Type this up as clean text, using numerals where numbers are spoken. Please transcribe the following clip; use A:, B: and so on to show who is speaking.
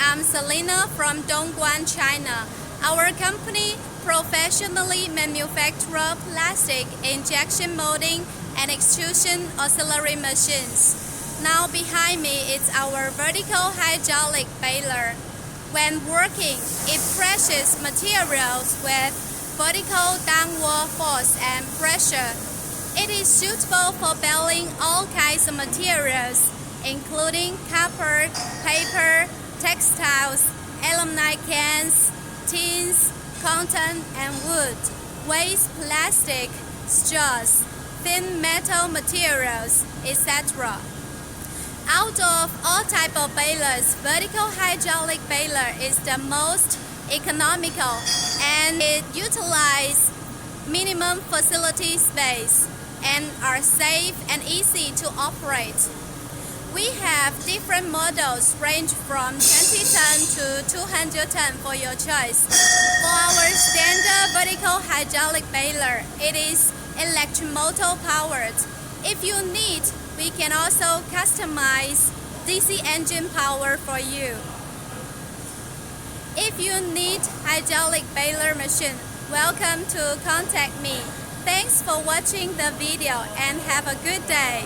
A: I'm Selena from Dongguan, China. Our company professionally manufactures plastic injection molding and extrusion auxiliary machines. Now behind me is our vertical hydraulic baler. When working, it presses materials with vertical downward force and pressure. It is suitable for baling all kinds of materials, including copper, paper, textiles, aluminum cans, tins, cotton and wood, waste plastic, straws, thin metal materials, etc. Out of all types of balers, vertical hydraulic baler is the most economical and it utilizes minimum facility space and are safe and easy to operate. We have different models range from 20 ton to 200 ton for your choice. For our standard vertical hydraulic baler, it is electromotor powered. If you need, we can also customize DC engine power for you. If you need hydraulic baler machine, welcome to contact me. Thanks for watching the video and have a good day.